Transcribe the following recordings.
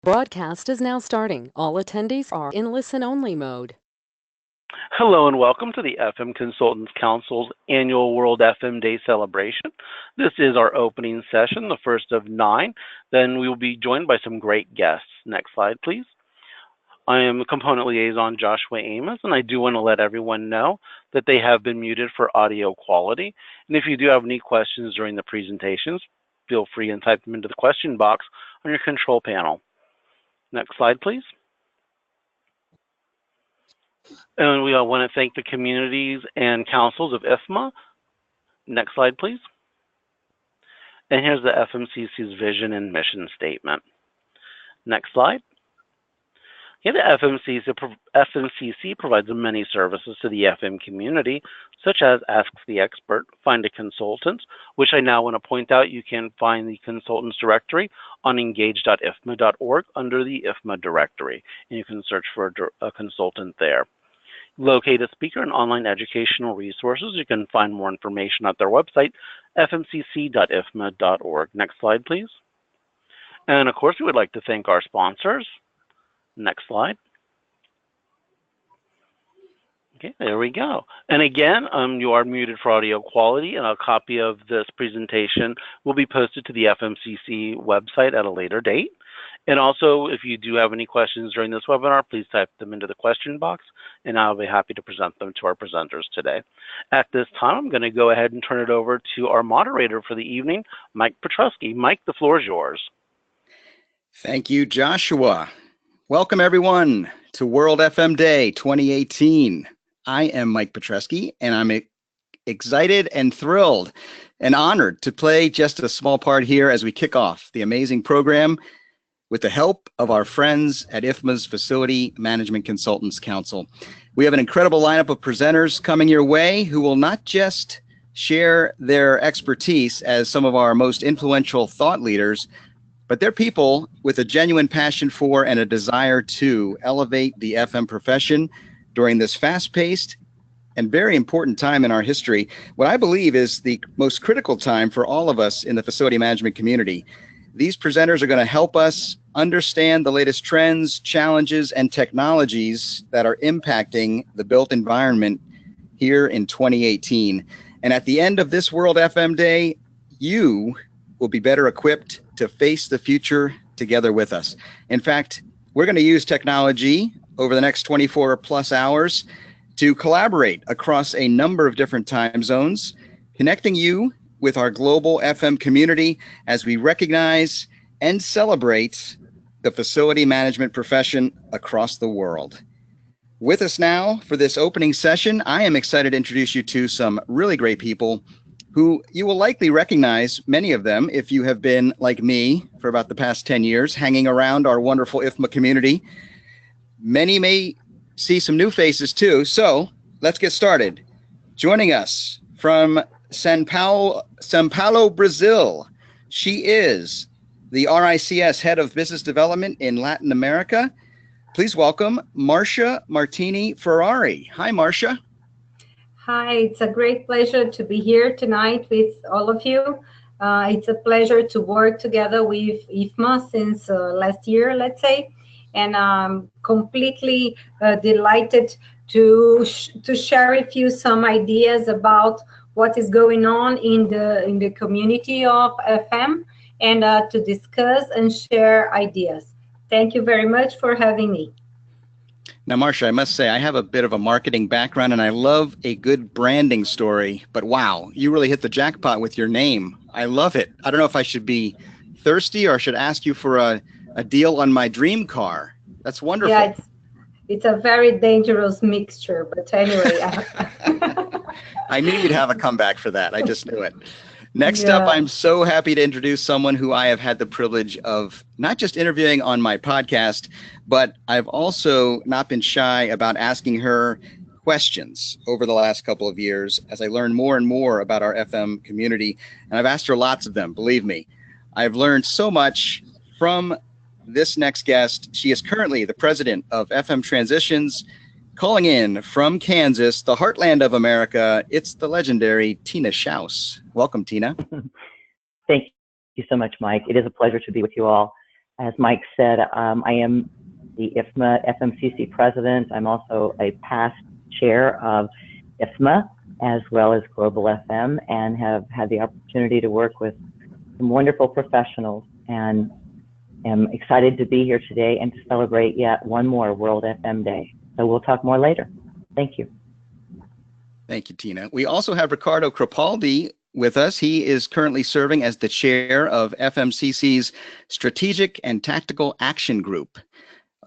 Broadcast is now starting. All attendees are in listen-only mode. Hello and welcome to the FM Consultants Council's annual World FM Day celebration. This is our opening session, the first of 9. Then we will be joined by some great guests. Next slide, please. I am component liaison Joshua Amos, and I do want to let everyone know that they have been muted for audio quality. And if you do have any questions during the presentations, feel free and type them into the question box on your control panel. Next slide, please. And we want to thank the communities and councils of IFMA. Next slide, please. And here's the FMCC's vision and mission statement. Next slide. Yeah, the FMCC provides many services to the FM community, such as Ask the Expert, Find a Consultant, which I now want to point out you can find the consultants directory on engage.ifma.org under the IFMA directory, and you can search for a consultant there. Locate a speaker and online educational resources. You can find more information at their website, fmcc.ifma.org. Next slide, please. And of course, we would like to thank our sponsors. Next slide. Okay, there we go. And again, you are muted for audio quality, and a copy of this presentation will be posted to the FMCC website at a later date. And also, if you do have any questions during this webinar, please type them into the question box, and I'll be happy to present them to our presenters today. At this time, I'm going to go ahead and turn it over to our moderator for the evening, Mike Petrusky. Mike, the floor is yours. Thank you, Joshua. Welcome, everyone, to World FM Day 2018. I am Mike Petrusky, and I'm excited and thrilled and honored to play just a small part here as we kick off the amazing program with the help of our friends at IFMA's Facility Management Consultants Council. We have an incredible lineup of presenters coming your way who will not just share their expertise as some of our most influential thought leaders, but they're people with a genuine passion for and a desire to elevate the FM profession during this fast-paced and very important time in our history, what I believe is the most critical time for all of us in the facility management community. These presenters are going to help us understand the latest trends, challenges, and technologies that are impacting the built environment here in 2018. And at the end of this World FM Day, you will be better equipped to face the future together with us. In fact, we're going to use technology over the next 24 plus hours to collaborate across a number of different time zones, connecting you with our global FM community as we recognize and celebrate the facility management profession across the world. With us now for this opening session, I am excited to introduce you to some really great people who you will likely recognize, many of them, if you have been like me for about the past 10 years, hanging around our wonderful IFMA community. Many may see some new faces too, so let's get started. Joining us from São Paulo, Brazil, she is the RICS Head of Business Development in Latin America. Please welcome Marcia Ferrari. Hi, Marcia. Hi, it's a great pleasure to be here tonight with all of you. It's a pleasure to work together with IFMA since last year, let's say, and I'm completely delighted to share with you some ideas about what is going on in the community of FM and to discuss and share ideas. Thank you very much for having me. Now, Marcia, I must say, I have a bit of a marketing background and I love a good branding story, but wow, you really hit the jackpot with your name. I love it. I don't know if I should be thirsty or should ask you for a deal on my dream car. That's wonderful. Yeah, it's a very dangerous mixture, but anyway. I knew you'd have a comeback for that. I just knew it. Next up, I'm so happy to introduce someone who I have had the privilege of not just interviewing on my podcast, but I've also not been shy about asking her questions over the last couple of years as I learn more and more about our FM community. And I've asked her lots of them, believe me. I've learned so much from this next guest. She is currently the president of FM Transitions, calling in from Kansas, the heartland of America. It's the legendary Teena Shouse. Welcome, Teena. Thank you so much, Mike. It is a pleasure to be with you all. As Mike said, I am the IFMA FMCC president. I'm also a past chair of IFMA as well as Global FM, and have had the opportunity to work with some wonderful professionals, and am excited to be here today and to celebrate yet one more World FM Day. So we'll talk more later. Thank you. Thank you, Teena. We also have Ricardo Crepaldi with us. He is currently serving as the chair of FMCC's Strategic and Tactical Action Group,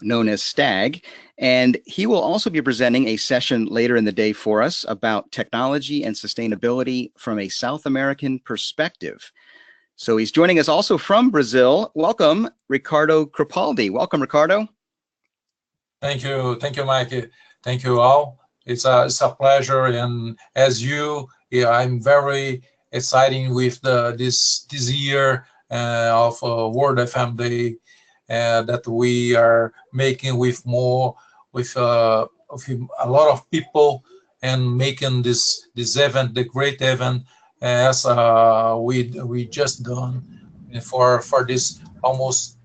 known as STAG, and he will also be presenting a session later in the day for us about technology and sustainability from a South American perspective. So he's joining us also from Brazil. Welcome, Ricardo Crepaldi. Welcome, Ricardo. Thank you, Mike. Thank you all. It's a pleasure, and as you, I'm very excited with this year of World FM Day that we are making with a lot of people, and making this event, the great event, as we just done for this almost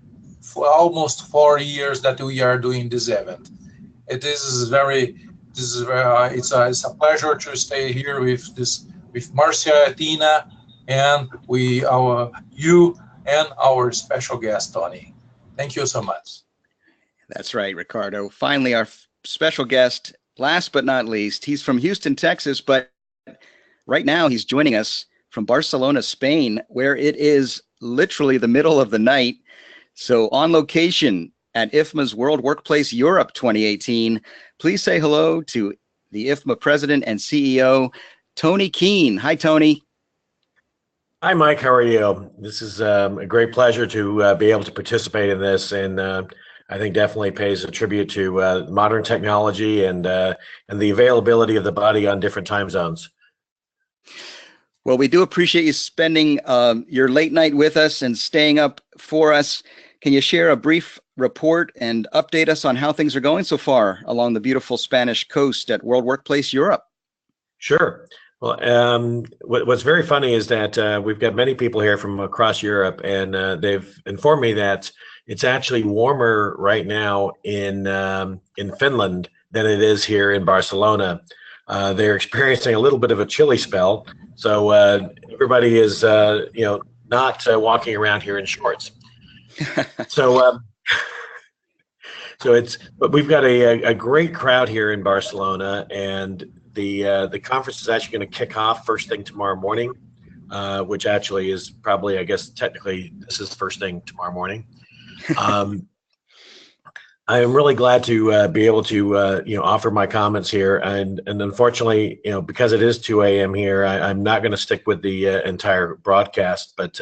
4 years that we are doing this event. It's a pleasure to stay here with Marcia, Teena, and you and our special guest Tony. Thank you so much. That's right, Ricardo. Finally, our special guest, last but not least. He's from Houston, Texas, but right now he's joining us from Barcelona, Spain, where it is literally the middle of the night. So on location at IFMA's World Workplace Europe 2018, please say hello to the IFMA president and CEO, Tony Keane. Hi, Tony. Hi, Mike. How are you? This is a great pleasure to be able to participate in this, and I think definitely pays a tribute to modern technology and the availability of the body on different time zones. Well, we do appreciate you spending your late night with us and staying up for us. Can you share a brief report and update us on how things are going so far along the beautiful Spanish coast at World Workplace Europe? Sure. Well, what's very funny is that we've got many people here from across Europe, and they've informed me that it's actually warmer right now in Finland than it is here in Barcelona. They're experiencing a little bit of a chilly spell, so everybody is not walking around here in shorts. But we've got a great crowd here in Barcelona, and the conference is actually going to kick off first thing tomorrow morning, which actually is probably, I guess, technically this is first thing tomorrow morning. I am really glad to be able to offer my comments here, and unfortunately, because it is 2 a.m. here, I'm not going to stick with the entire broadcast, but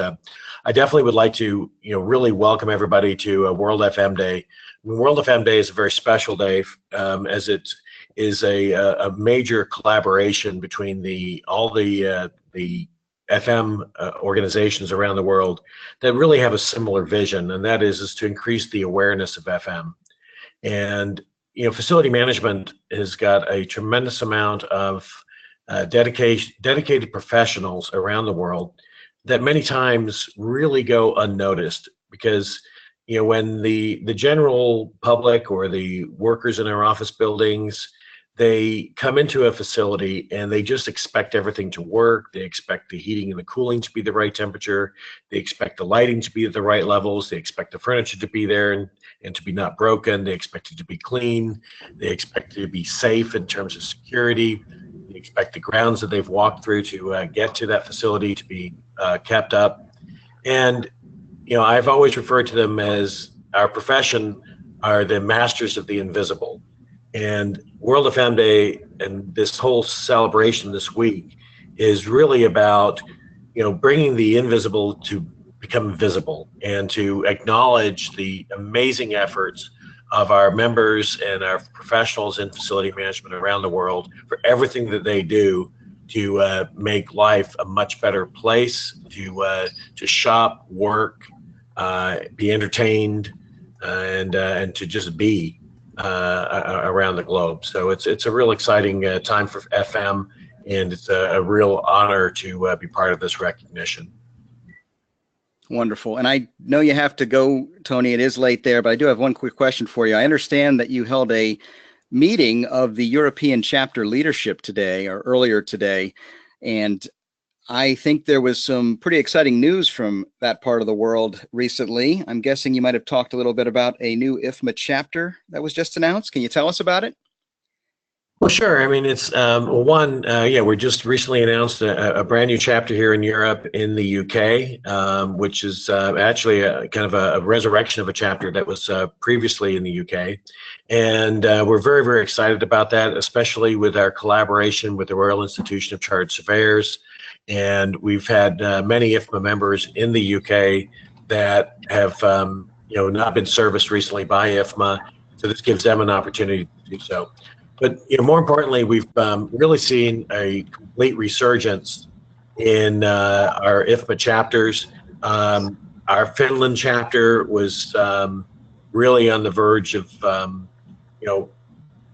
I definitely would like to really welcome everybody to World FM Day. World FM Day is a very special day, as it is a major collaboration between all the FM organizations around the world that really have a similar vision, and that is to increase the awareness of FM. And facility management has got a tremendous amount of dedicated professionals around the world that many times really go unnoticed, because when the general public or the workers in our office buildings, they come into a facility and they just expect everything to work. They expect the heating and the cooling to be the right temperature. They expect the lighting to be at the right levels. They expect the furniture to be there and to be not broken. They expect it to be clean. They expect it to be safe in terms of security. They expect the grounds that they've walked through to get to that facility to be kept up. And I've always referred to them as, our profession are the masters of the invisible. And World FM Day and this whole celebration this week is really about, bringing the invisible to become visible, and to acknowledge the amazing efforts of our members and our professionals in facility management around the world for everything that they do to make life a much better place, to shop, work, be entertained, and to just be around the globe. So it's a real exciting time for FM, and it's a real honor to be part of this recognition. Wonderful. And I know you have to go, Tony. It is late there, but I do have one quick question for you. I understand that you held a meeting of the European chapter leadership today or earlier today, and I think there was some pretty exciting news from that part of the world recently. I'm guessing you might have talked a little bit about a new IFMA chapter that was just announced. Can you tell us about it? Well, sure. I mean, it's yeah, we just recently announced a brand new chapter here in Europe in the UK, which is actually kind of a resurrection of a chapter that was previously in the UK. And we're very, very excited about that, especially with our collaboration with the Royal Institution of Chartered Surveyors. And we've had many IFMA members in the UK that have not been serviced recently by IFMA. So this gives them an opportunity to do so. But more importantly, we've really seen a complete resurgence in our IFMA chapters. Our Finland chapter was really on the verge of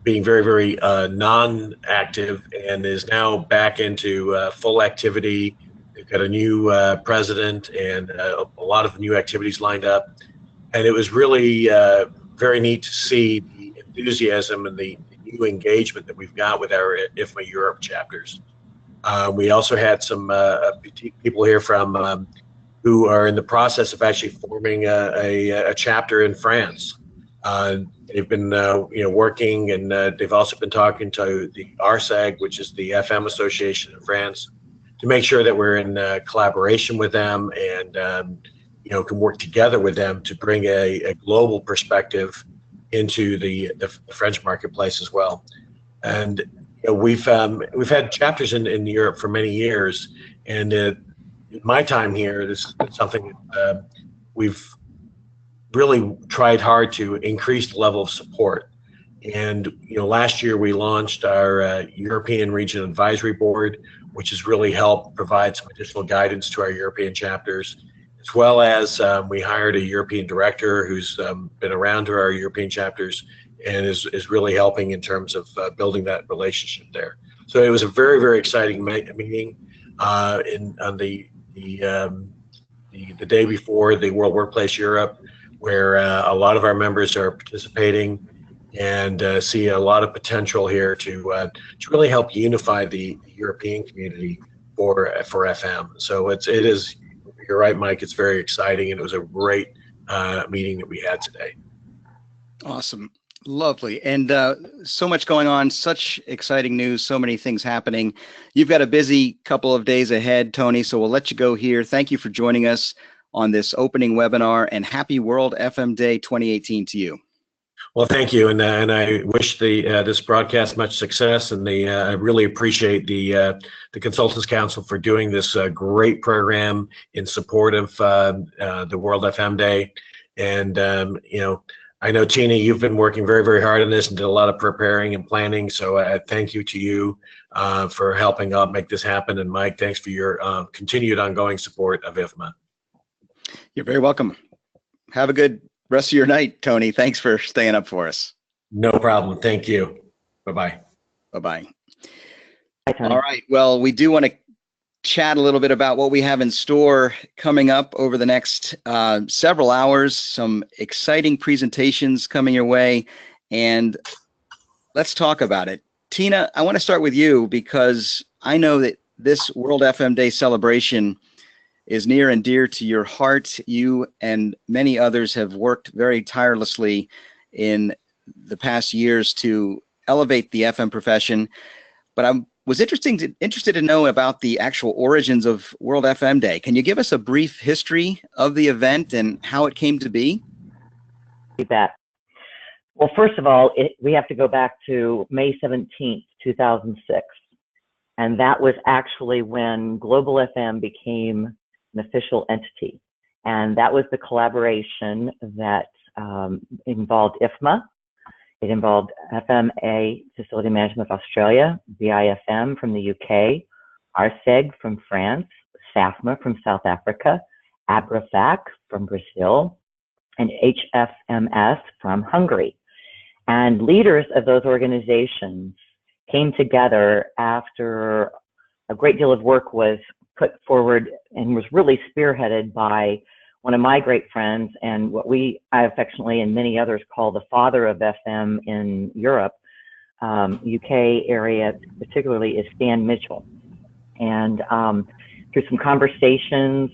being very, very non-active, and is now back into full activity. They've got a new president and a lot of new activities lined up. And it was really very neat to see the enthusiasm and the new engagement that we've got with our IFMA Europe chapters. We also had some people here from who are in the process of actually forming a chapter in France. They've been working, and they've also been talking to the RSAG, which is the FM Association in France, to make sure that we're in collaboration with them and can work together with them to bring a global perspective into the French marketplace as well. And we've had chapters in Europe for many years, and in my time here, this is something that we've really tried hard to increase the level of support. And last year we launched our European Region Advisory Board, which has really helped provide some additional guidance to our European chapters, as well as we hired a European director who's been around to our European chapters and is really helping in terms of building that relationship there. So it was a very, very exciting meeting on the day before the World Workplace Europe, where a lot of our members are participating and see a lot of potential here to really help unify the European community for FM. So it is. You're right, Mike. It's very exciting, and it was a great meeting that we had today. Awesome. Lovely. And so much going on, such exciting news, so many things happening. You've got a busy couple of days ahead, Tony, so we'll let you go here. Thank you for joining us on this opening webinar, and happy World FM Day 2018 to you. Well, thank you, and I wish this broadcast much success, and I really appreciate the Consultants Council for doing this great program in support of the World FM Day. And I know, Teena, you've been working very, very hard on this and did a lot of preparing and planning. So thank you to you for helping out make this happen. And Mike, thanks for your continued ongoing support of IFMA. You're very welcome. Have a good rest of your night, Tony. Thanks for staying up for us. No problem. Thank you. Bye-bye. Bye-bye. Bye, All right. Well, we do want to chat a little bit about what we have in store coming up over the next several hours. Some exciting presentations coming your way, and let's talk about it. Teena, I want to start with you because I know that this World FM Day celebration is near and dear to your heart. You and many others have worked very tirelessly in the past years to elevate the FM profession, but I was interested to know about the actual origins of World FM Day. Can you give us a brief history of the event and how it came to be? You bet. Well, first of all, we have to go back to May 17th, 2006. And that was actually when Global FM became an official entity. And that was the collaboration that involved IFMA. It involved FMA, Facility Management of Australia, VIFM from the UK, RSEG from France, SAFMA from South Africa, ABRAFAC from Brazil, and HFMS from Hungary. And leaders of those organizations came together after a great deal of work was put forward and was really spearheaded by one of my great friends, and what I affectionately and many others call the father of FM in Europe, UK area particularly, is Stan Mitchell. And through some conversations,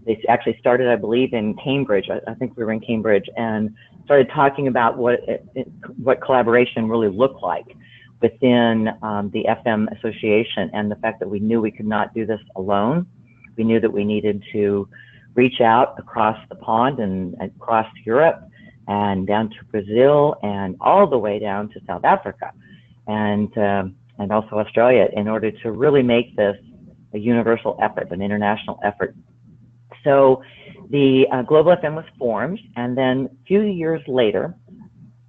they actually started, I believe, in Cambridge. I think we were in Cambridge, and started talking about what collaboration really looked like within the FM Association, and the fact that we knew we could not do this alone. We knew that we needed to reach out across the pond and across Europe and down to Brazil and all the way down to South Africa and also Australia, in order to really make this a universal effort, an international effort. So the Global FM was formed, and then a few years later,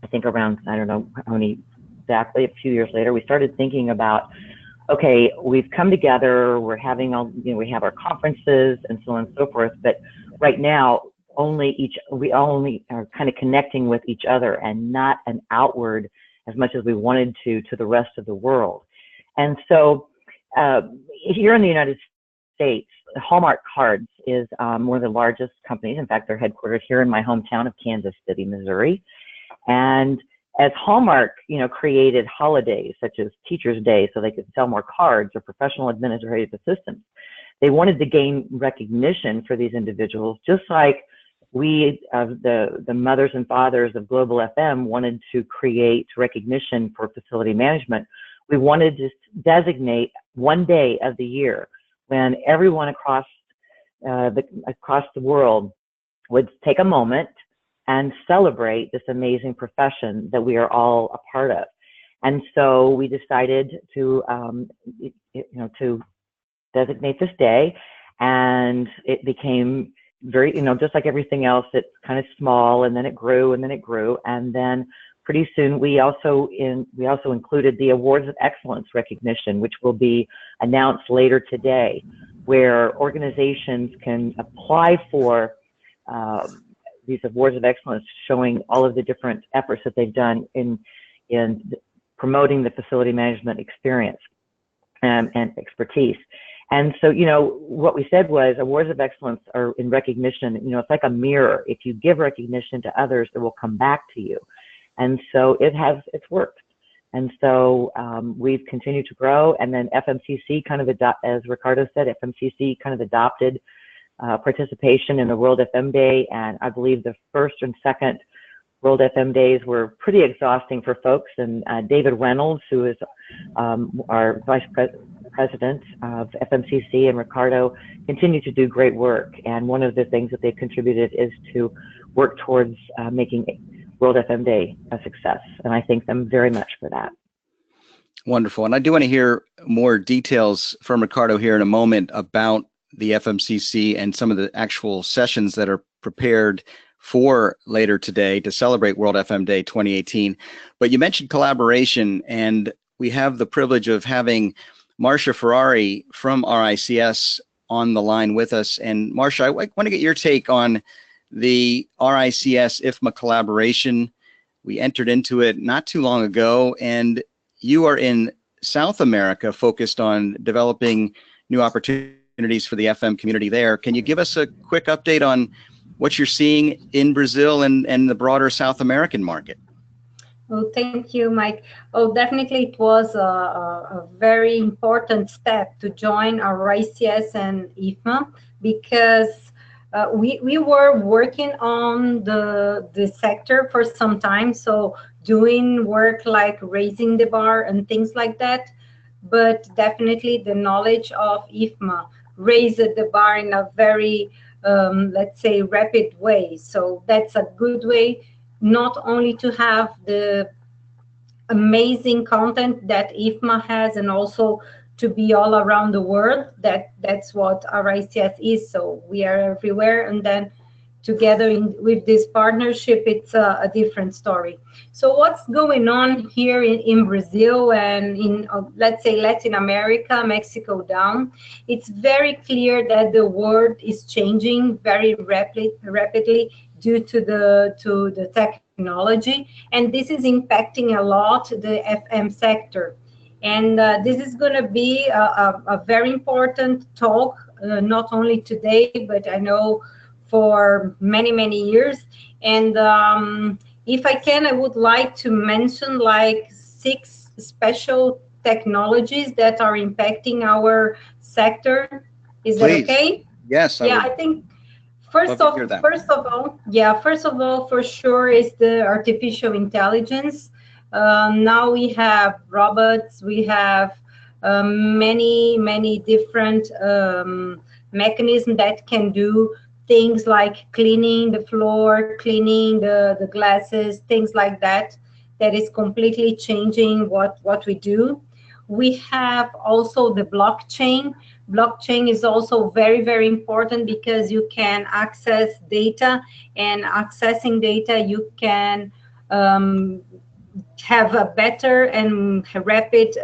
I think around, I don't know how many exactly, a few years later, we started thinking about, okay, we've come together, we're having all, we have our conferences and so on and so forth, but right now, we only are kind of connecting with each other and not an outward as much as we wanted to the rest of the world. And so here in the United States, Hallmark Cards is one of the largest companies. In fact, they're headquartered here in my hometown of Kansas City, Missouri. And as Hallmark, created holidays such as Teacher's Day so they could sell more cards, or professional administrative assistants, they wanted to gain recognition for these individuals, just like we, the mothers and fathers of Global FM, wanted to create recognition for facility management. We wanted to designate one day of the year when everyone across the world would take a moment and celebrate this amazing profession that we are all a part of. And so we decided to, to designate this day, and it became very, just like everything else, it's kind of small, and then it grew, and then it grew, and then pretty soon we also included the Awards of Excellence recognition, which will be announced later today, where organizations can apply for these Awards of Excellence, showing all of the different efforts that they've done in promoting the facility management experience and expertise. And so, what we said was Awards of Excellence are in recognition, it's like a mirror. If you give recognition to others, it will come back to you. And so it's worked. And so we've continued to grow. And then FMCC as Ricardo said, FMCC kind of adopted participation in the World FM Day. And I believe the first and second World FM Days were pretty exhausting for folks. And David Reynolds, who is our Vice President of FMCC, and Ricardo continue to do great work. And one of the things that they've contributed is to work towards making World FM Day a success. And I thank them very much for that. Wonderful. And I do want to hear more details from Ricardo here in a moment about the FMCC and some of the actual sessions that are prepared for later today to celebrate World FM Day 2018. But you mentioned collaboration, and we have the privilege of having Marcia Ferrari from RICS on the line with us. And Marcia, I want to get your take on the RICS IFMA collaboration. We entered into it not too long ago, and you are in South America focused on developing new opportunities for the FM community there. Can you give us a quick update on what you're seeing in Brazil and the broader South American market? Oh, thank you, Mike. Oh, definitely it was a very important step to join RICS and IFMA, because we were working on the sector for some time, so doing work like raising the bar and things like that. But definitely the knowledge of IFMA raised the bar in a very, let's say, rapid way. So that's a good way not only to have the amazing content that IFMA has, and also to be all around the world. That's what RICS is. So we are everywhere, and then together with this partnership, it's a different story. So what's going on here in Brazil and in, let's say, Latin America, Mexico down, it's very clear that the world is changing very rapidly due to the technology, and this is impacting a lot the FM sector. And this is going to be a very important talk, not only today, but I know for many, many years. And if I can, I would like to mention like 6 special technologies that are impacting our sector. Is that Please. okay? Yes. Yeah, I think first of all, for sure, is the artificial intelligence. Now we have robots, we have many different mechanisms that can do things like cleaning the floor, cleaning the glasses, things like that. That is completely changing what we do. We have also the blockchain. Blockchain is also very important because you can access data, and accessing data you can have a better and rapid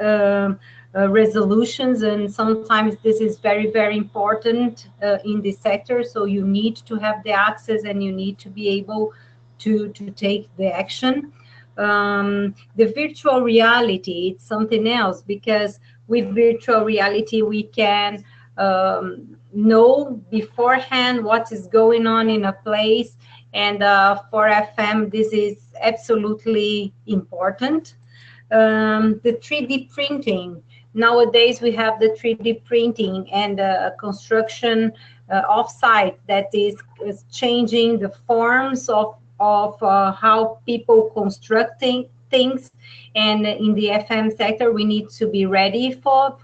resolutions, and sometimes this is very important in this sector. So you need to have the access and you need to be able to take the action. The virtual reality, it's something else, because with virtual reality we can know beforehand what is going on in a place, and for FM this is absolutely important. The 3D printing. Nowadays we have the 3D printing and construction off-site that is changing the forms of how people constructing things. And in the FM sector we need to be ready for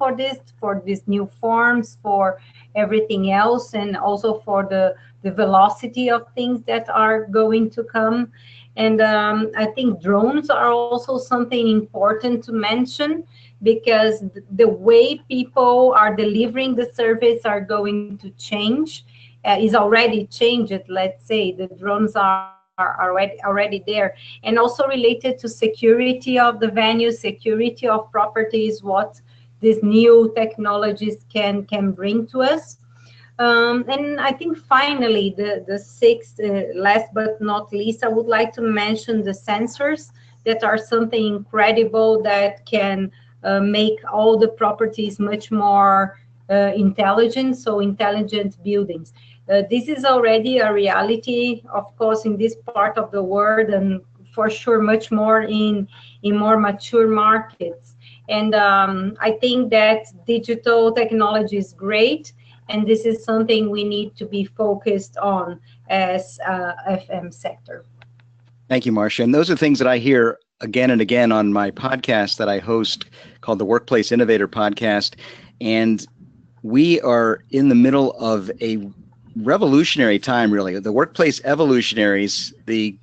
these new forms, for everything else, and also for the velocity of things that are going to come. And I think drones are also something important to mention, because the way people are delivering the service are going to change, is already changed. Let's say the drones are already there, and also related to security of the venue, security of properties, what these new technologies can bring to us. And I think finally the 6th, last but not least, I would like to mention the sensors, that are something incredible that can make all the properties much more intelligent, so intelligent buildings. This is already a reality, of course, in this part of the world, and for sure much more in more mature markets. And I think that digital technology is great, and this is something we need to be focused on as FM sector. Thank you, Marcia. And those are things that I hear again and again on my podcast that I host, called the Workplace Innovator Podcast. And we are in the middle of a revolutionary time, really. The Workplace Evolutionaries, the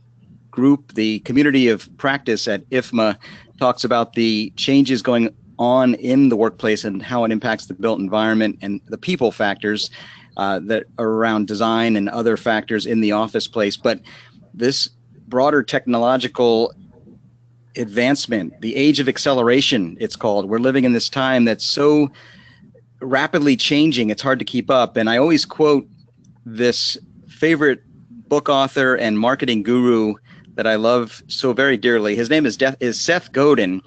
group, the community of practice at IFMA, talks about the changes going on in the workplace and how it impacts the built environment and the people factors that are around design and other factors in the office place. But this broader technological advancement, the age of acceleration, it's called. We're living in this time that's so rapidly changing, it's hard to keep up. And I always quote this favorite book author and marketing guru that I love so very dearly. His name is Seth Godin.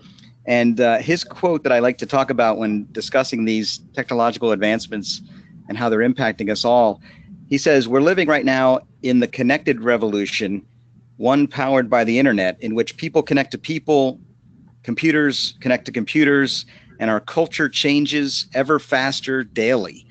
And his quote that I like to talk about when discussing these technological advancements and how they're impacting us all, he says, we're living right now in the connected revolution, one powered by the internet, in which people connect to people, computers connect to computers, and our culture changes ever faster daily.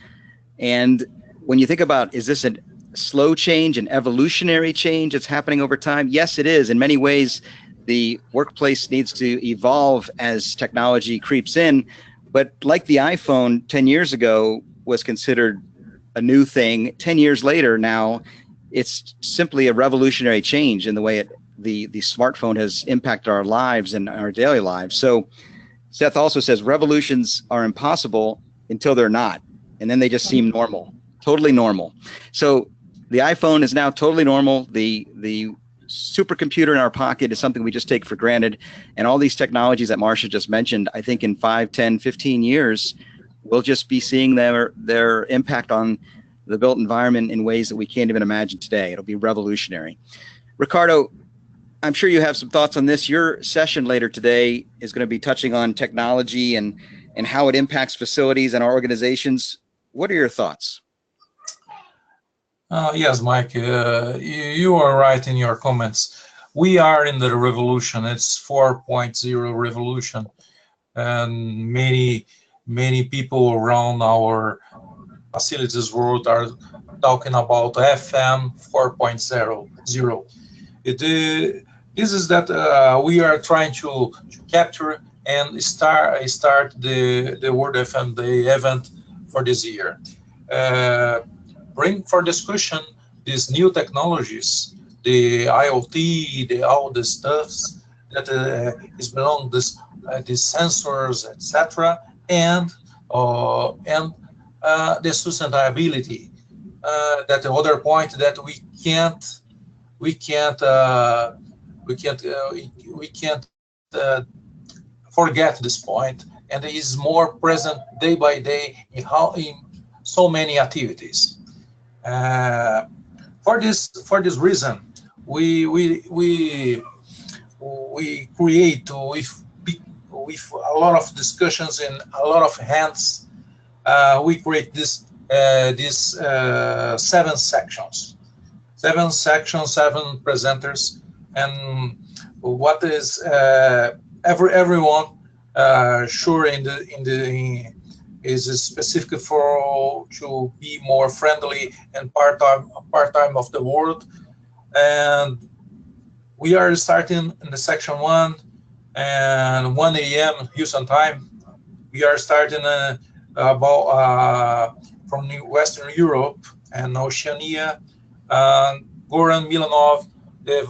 And when you think about, is this a slow change, an evolutionary change that's happening over time? Yes, it is. In many ways, the workplace needs to evolve as technology creeps in. But like the iPhone 10 years ago was considered a new thing, 10 years later now, it's simply a revolutionary change in the way the smartphone has impacted our lives and our daily lives. So Seth also says revolutions are impossible until they're not. And then they just seem normal, totally normal. So the iPhone is now totally normal. The supercomputer in our pocket is something we just take for granted. And all these technologies that Marcia just mentioned, I think in 5, 10, 15 years, we'll just be seeing their impact on the built environment in ways that we can't even imagine today. It'll be revolutionary. Ricardo, I'm sure you have some thoughts on this. Your session later today is going to be touching on technology and how it impacts facilities and our organizations. What are your thoughts? Yes, Mike, you are right in your comments. We are in the revolution. It's 4.0 revolution, and many people around our facilities world are talking about FM 4.0. This is that we are trying to capture and start the World FM Day event for this year. Bring for discussion these new technologies, the IoT, all the stuffs that is belong these sensors, etc., and the sustainability. That the other point that we can't forget this point, and it is more present day by day in so many activities. For this reason, we create with a lot of discussions and a lot of hands. We create this 7 sections, 7 presenters, and what is everyone sure is specific for to be more friendly and part-time of the world. And we are starting in the section 1 and 1 a.m. Houston time. We are starting about from Western Europe and Oceania. Goran Milanov, the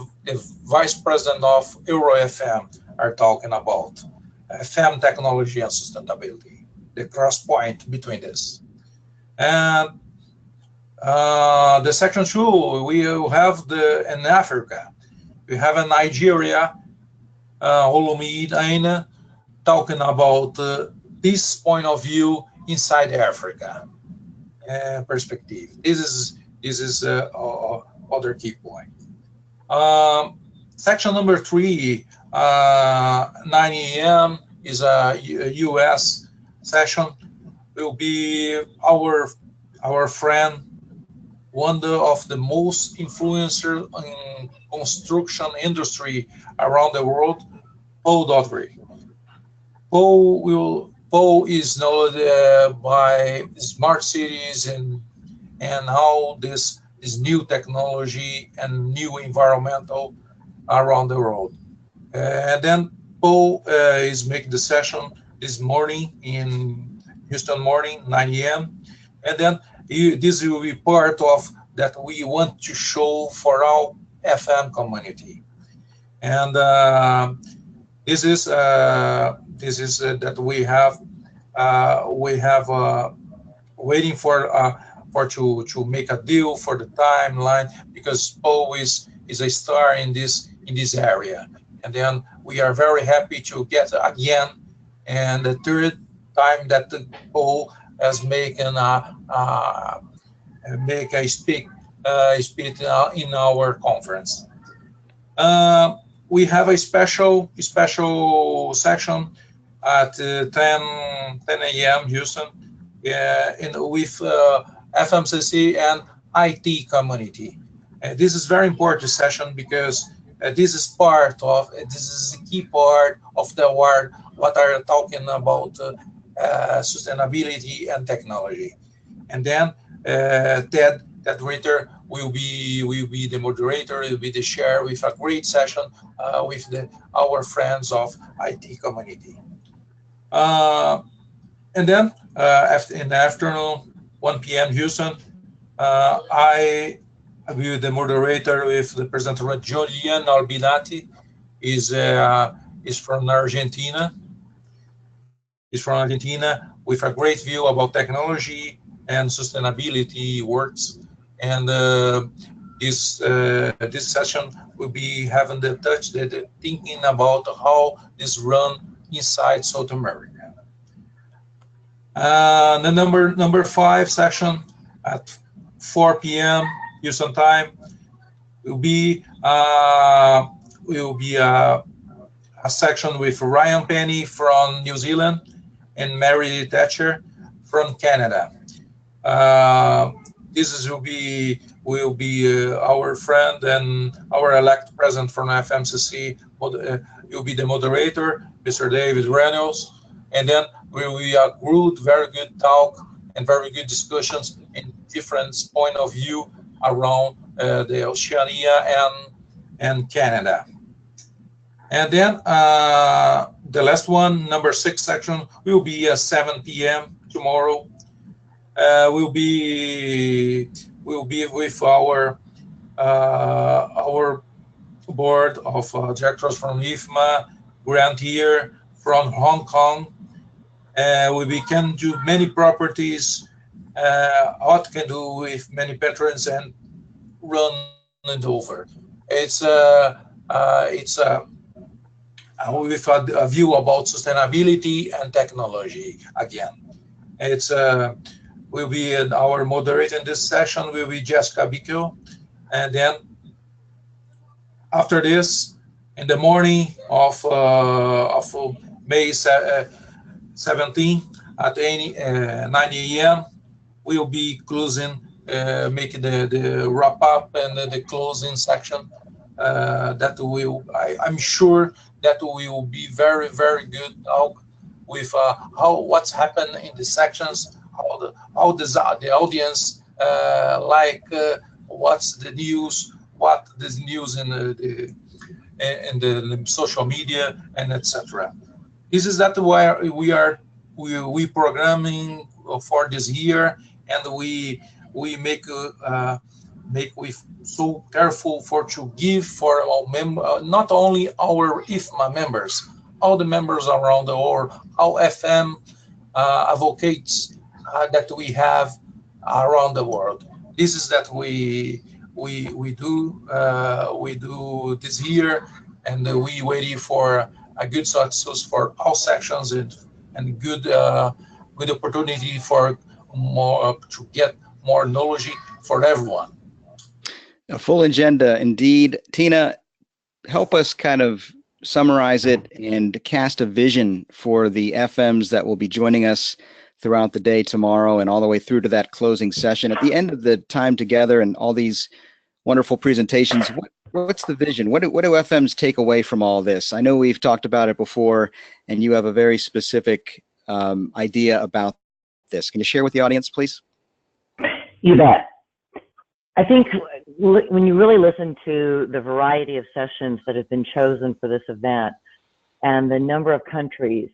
vice president of Euro FM, are talking about FM technology and sustainability, the cross point between this. And the section 2, we have in Africa, we have in Nigeria, Olumide Aina, talking about this point of view inside Africa perspective. This is other key point. Section number 3, 9 a.m. is a U.S. session. Will be our friend, one of the most influencer in construction industry around the world, Paul Daugherty. Paul is known by smart cities and how this new technology and new environmental around the world. And then Paul is making the session this morning in Houston morning, 9 a.m. And then this will be part of that we want to show for our FM community. And this is that we have waiting for to make a deal for the timeline, because Paul is a star in this area. And then we are very happy to get again, and the third time that Paul has making make a speak in our conference. We have a special section at 10 a.m. Houston, with FMCC and IT community. This is very important session because this is a key part of the award. What are talking about sustainability and technology, and then Ted Ritter will be the moderator. Will be the chair with a great session with our friends of IT community. And then in the afternoon, 1 p.m. Houston, I will be the moderator with the presenter Julian Albinati. Is from Argentina. Is from Argentina with a great view about technology and sustainability works. And this session will be having the thinking about how this run inside South America. The number 5 section at 4 p.m. Houston time will be a section with Ryan Penny from New Zealand and Mary Thatcher from Canada. This will be will be our friend and our elect president from FMCC. Will be the moderator, Mr. David Reynolds, and then we will be a good, very good talk and very good discussions in different point of view around the Oceania and Canada. And then the last one, number 6 section, will be at 7 p.m. tomorrow. We'll be with our board of directors from IFMA, Grant here from Hong Kong. We can do many properties, what can do with many patrons and run it over. It's with a view about sustainability and technology again. It's will be our moderator in this session will be Jessica Bickel, and then after this, in the morning of May 17 at 9 a.m. we'll be closing, making the wrap up and the closing section. That will, I'm sure that will be very, very good talk with what's happened in the sections, how the audience what's the news, what is news in the social media, and etc. This is that why we programming for this year, and we make with so careful for to give for our not only our IFMA members, all the members around the world, all FM advocates that we have around the world. This is that we do this year, and we waiting for a good success for all sections and good opportunity for more to get more knowledge for everyone. A full agenda indeed. Teena, help us kind of summarize it and cast a vision for the FMs that will be joining us throughout the day tomorrow and all the way through to that closing session. At the end of the time together and all these wonderful presentations, what's the vision? What do FMs take away from all this? I know we've talked about it before, and you have a very specific idea about this. Can you share with the audience, please? You bet. I think when you really listen to the variety of sessions that have been chosen for this event and the number of countries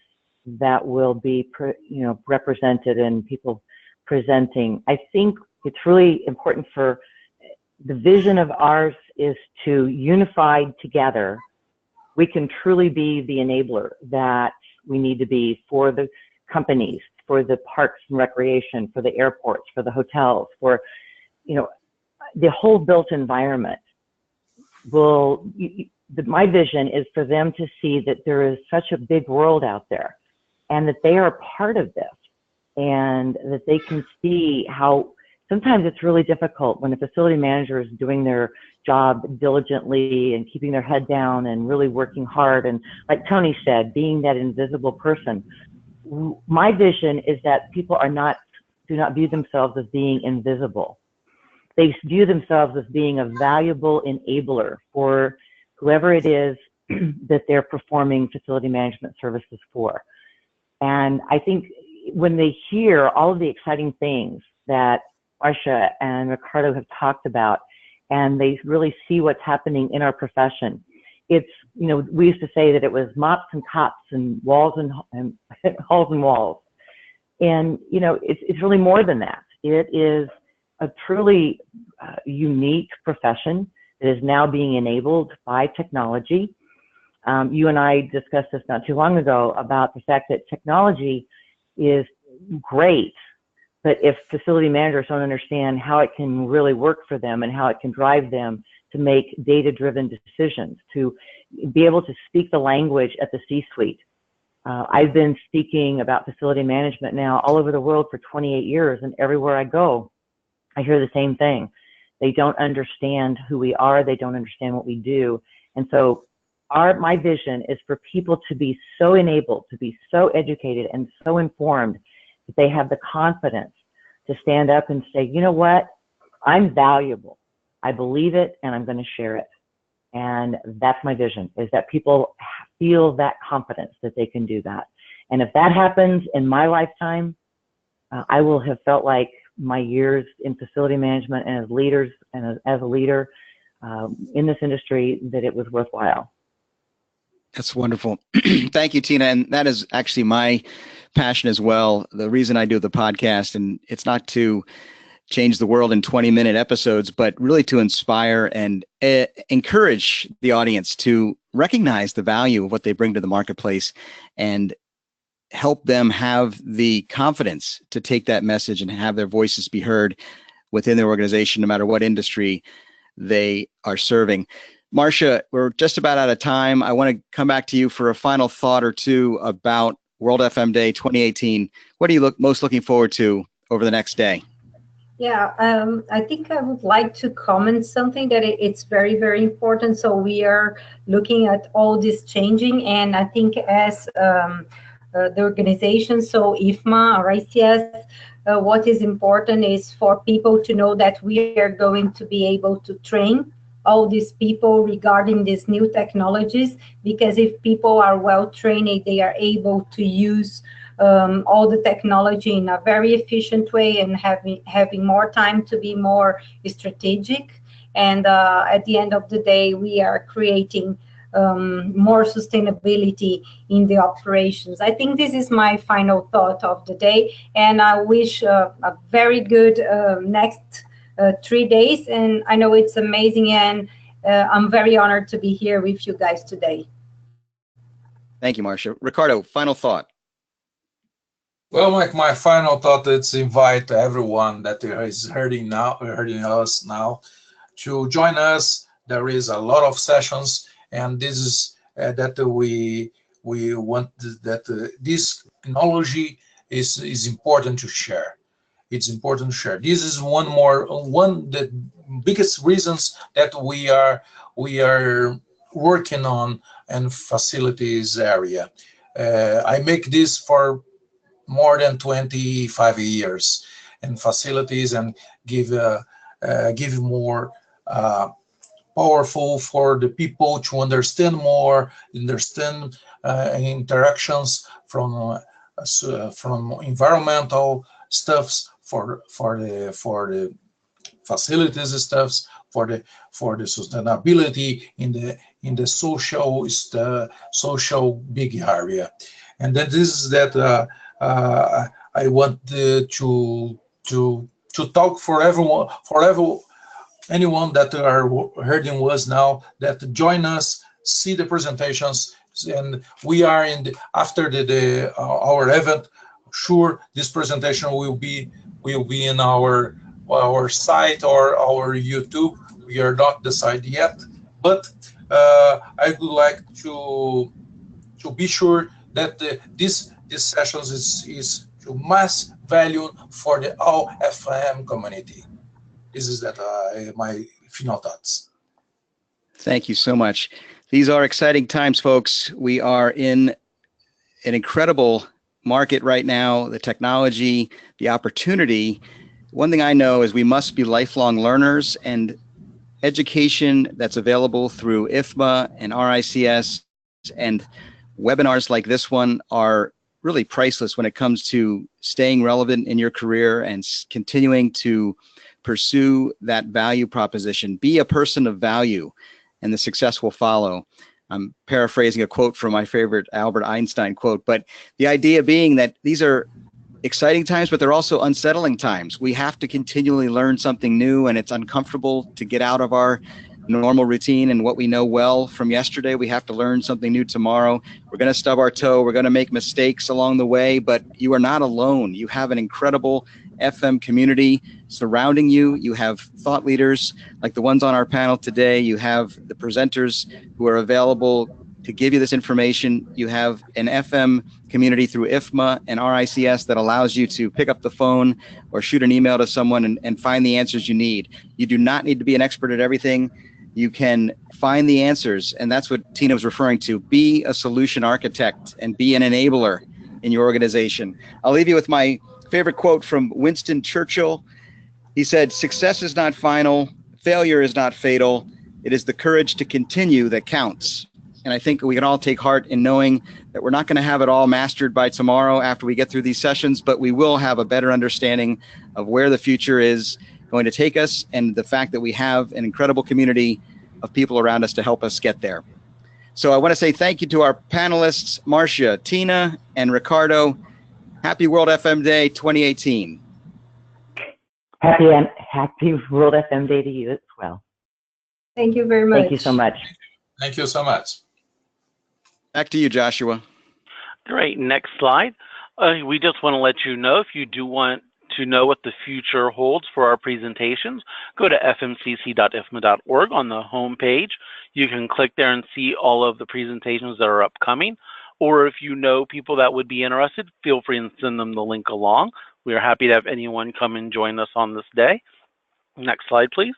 that will be represented and people presenting, I think it's really important for the vision of ours is to unified together, we can truly be the enabler that we need to be for the companies, for the parks and recreation, for the airports, for the hotels, for the whole built environment. My vision is for them to see that there is such a big world out there and that they are part of this, and that they can see how sometimes it's really difficult when a facility manager is doing their job diligently and keeping their head down and really working hard. And like Tony said, being that invisible person. My vision is that people do not view themselves as being invisible. They view themselves as being a valuable enabler for whoever it is that they're performing facility management services for. And I think when they hear all of the exciting things that Marcia and Ricardo have talked about, and they really see what's happening in our profession, it's, we used to say that it was mops and cops and walls and halls and walls. And, it's really more than that. It is a truly unique profession that is now being enabled by technology. You and I discussed this not too long ago about the fact that technology is great, but if facility managers don't understand how it can really work for them and how it can drive them to make data-driven decisions, to be able to speak the language at the C-suite. I've been speaking about facility management now all over the world for 28 years, and everywhere I go, I hear the same thing. They don't understand who we are. They don't understand what we do. And so my vision is for people to be so enabled, to be so educated and so informed that they have the confidence to stand up and say, you know what, I'm valuable. I believe it, and I'm going to share it. And that's my vision, is that people feel that confidence that they can do that. And if that happens in my lifetime, I will have felt like my years in facility management and as leaders and as a leader in this industry, that it was worthwhile. That's wonderful. Thank you, Teena. And that is actually my passion as well. The reason I do the podcast, and it's not to change the world in 20-minute episodes, but really to inspire and encourage the audience to recognize the value of what they bring to the marketplace and help them have the confidence to take that message and have their voices be heard within their organization, no matter what industry they are serving. Marcia, we're just about out of time. I want to come back to you for a final thought or two about World FM Day 2018. What are you most looking forward to over the next day? Yeah, I think I would like to comment something that it's very, very important. So we are looking at all this changing, and I think as the organization, so IFMA or ICS, what is important is for people to know that we are going to be able to train all these people regarding these new technologies, because if people are well trained, they are able to use all the technology in a very efficient way and having more time to be more strategic. And at the end of the day, we are creating more sustainability in the operations. I think this is my final thought of the day, and I wish a very good next 3 days. And I know it's amazing, and I'm very honored to be here with you guys today. Thank you, Marcia. Ricardo, final thought. Well, my final thought is invite everyone that is hearing us now to join us. There is a lot of sessions, and this is that we want that this technology is important to share. It's important to share. This is one the biggest reasons that we are working on in facilities area. I make this for more than 25 years in facilities, and give more powerful for the people to understand more, understand interactions from environmental stuffs for the facilities stuffs, for the sustainability in the social big area. And that is that I want to talk for everyone, anyone that are hearing us now, that join us, see the presentations, and we are after our event. Sure, this presentation will be in our site or our YouTube. We are not decided yet, but I would like to be sure that this sessions is to mass value for the all FM community. This is my final thoughts. Thank you so much. These are exciting times, folks. We are in an incredible market right now, the technology, the opportunity. One thing I know is we must be lifelong learners, and education that's available through IFMA and RICS and webinars like this one are really priceless when it comes to staying relevant in your career and continuing to pursue that value proposition. Be a person of value, and the success will follow. I'm paraphrasing a quote from my favorite Albert Einstein quote, but the idea being that these are exciting times, but they're also unsettling times. We have to continually learn something new, and it's uncomfortable to get out of our normal routine and what we know well from yesterday. We have to learn something new tomorrow. We're going to stub our toe. We're going to make mistakes along the way, but you are not alone. You have an incredible FM community surrounding you. You have thought leaders like the ones on our panel today. You have the presenters who are available to give you this information. You have an FM community through IFMA and RICS that allows you to pick up the phone or shoot an email to someone and find the answers you need. You do not need to be an expert at everything. You can find the answers, and that's what Teena was referring to. Be a solution architect and be an enabler in your organization. I'll leave you with my favorite quote from Winston Churchill. He said, "Success is not final. failure is not fatal. It is the courage to continue that counts. And I think we can all take heart in knowing that we're not going to have it all mastered by tomorrow after we get through these sessions, but we will have a better understanding of where the future is going to take us and the fact that we have an incredible community of people around us to help us get there. So I want to say thank you to our panelists, Marcia, Teena, and Ricardo. Happy World FM Day 2018. Happy World FM Day to you as well. Thank you very much. Thank you so much. Thank you so much. Back to you, Joshua. Great. Next slide. We just want to let you know, if you do want to know what the future holds for our presentations, go to fmcc.ifma.org on the home page. You can click there and see all of the presentations that are upcoming. Or if you know people that would be interested, feel free and send them the link along. We are happy to have anyone come and join us on this day. Next slide, please.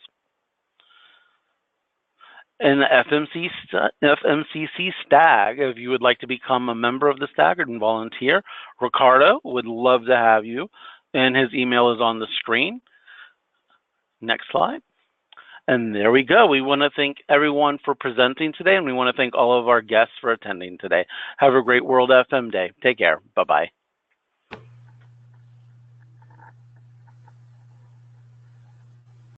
And the FMCC STAG, if you would like to become a member of the STAG and volunteer, Ricardo would love to have you, and his email is on the screen. Next slide. And there we go. We want to thank everyone for presenting today, and we want to thank all of our guests for attending today. Have a great World FM Day. Take care. Bye-bye.